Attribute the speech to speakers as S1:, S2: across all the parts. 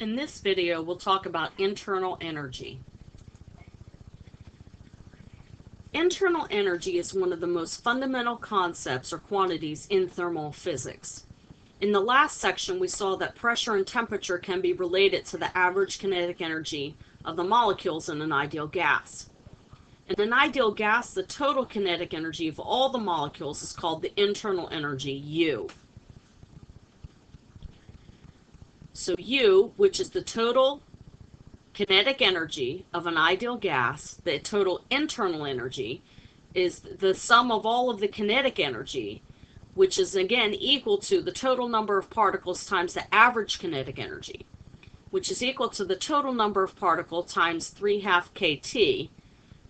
S1: In this video, we'll talk about internal energy. Internal energy is one of the most fundamental concepts or quantities in thermal physics. In the last section, we saw that pressure and temperature can be related to the average kinetic energy of the molecules in an ideal gas. In an ideal gas, the total kinetic energy of all the molecules is called the internal energy, U. So U, which is the total kinetic energy of an ideal gas, the total internal energy, is the sum of all of the kinetic energy, which is again equal to the total number of particles times the average kinetic energy, which is equal to the total number of particles times 3/2 kT,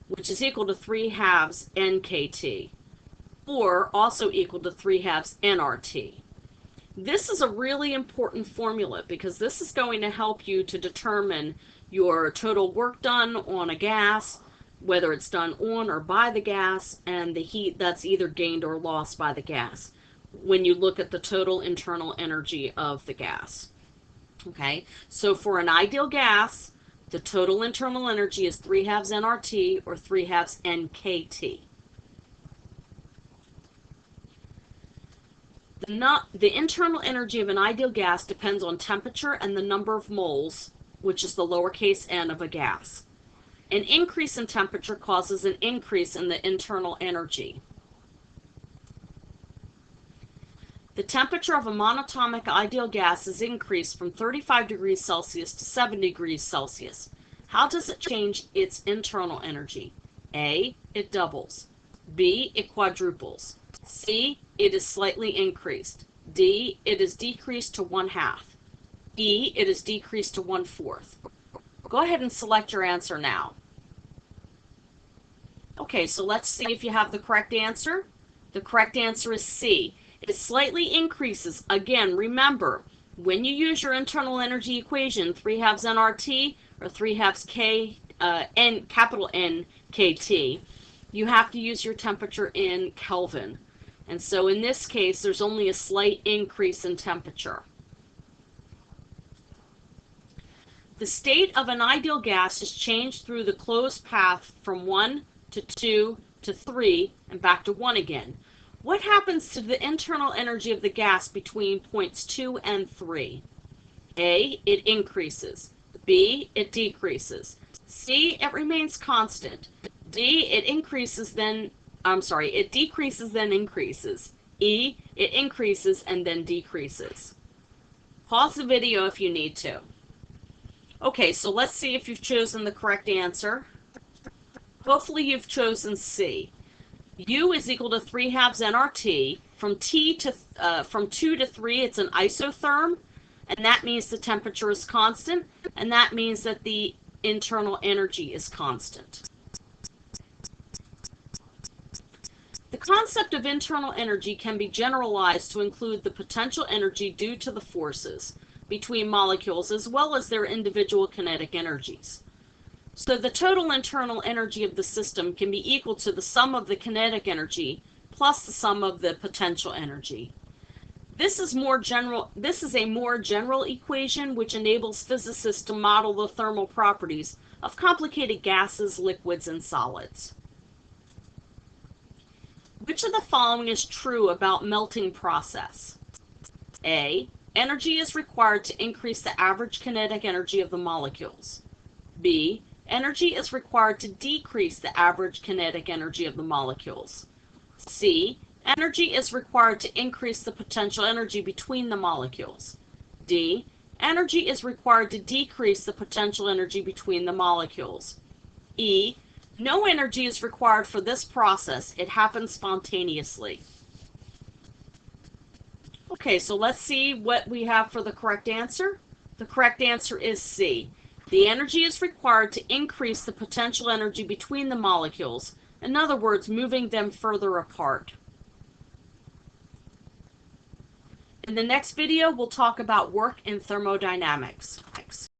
S1: which is equal to 3/2 nkt, or also equal to 3/2 nRT. This is a really important formula because this is going to help you to determine your total work done on a gas, whether it's done on or by the gas, and the heat that's either gained or lost by the gas when you look at the total internal energy of the gas. Okay, so for an ideal gas, the total internal energy is 3/2 nRT or 3/2 nkt. The internal energy of an ideal gas depends on temperature and the number of moles, which is the lowercase n of a gas. An increase in temperature causes an increase in the internal energy. The temperature of a monatomic ideal gas is increased from 35 degrees Celsius to 7 degrees Celsius. How does it change its internal energy? A, it doubles. B, it quadruples. C, it is slightly increased. D, it is decreased to 1/2. E, it is decreased to 1/4. Go ahead and select your answer now. Okay, so let's see if you have the correct answer. The correct answer is C. It slightly increases. Again, remember, when you use your internal energy equation, 3/2 nRT or 3/2 capital N kT, you have to use your temperature in Kelvin. And so in this case, there's only a slight increase in temperature. The state of an ideal gas is changed through the closed path from 1 to 2 to 3 and back to 1 again. What happens to the internal energy of the gas between points 2 and 3? A, it increases. B, it decreases. C, it remains constant. D, it decreases then increases. E, it increases and then decreases. Pause the video if you need to. Okay, so let's see if you've chosen the correct answer. Hopefully you've chosen C. U is equal to 3/2 nRT. From 2 to 3, it's an isotherm, and that means the temperature is constant, and that means that the internal energy is constant. The concept of internal energy can be generalized to include the potential energy due to the forces between molecules as well as their individual kinetic energies. So the total internal energy of the system can be equal to the sum of the kinetic energy plus the sum of the potential energy. This is a more general equation which enables physicists to model the thermal properties of complicated gases, liquids, and solids. Which of the following is true about melting process? A, energy is required to increase the average kinetic energy of the molecules. B, energy is required to decrease the average kinetic energy of the molecules. C, energy is required to increase the potential energy between the molecules. D, energy is required to decrease the potential energy between the molecules. E, no energy is required for this process. It happens spontaneously. Okay, so let's see what we have for the correct answer. The correct answer is C. The energy is required to increase the potential energy between the molecules. In other words, moving them further apart. In the next video, we'll talk about work in thermodynamics.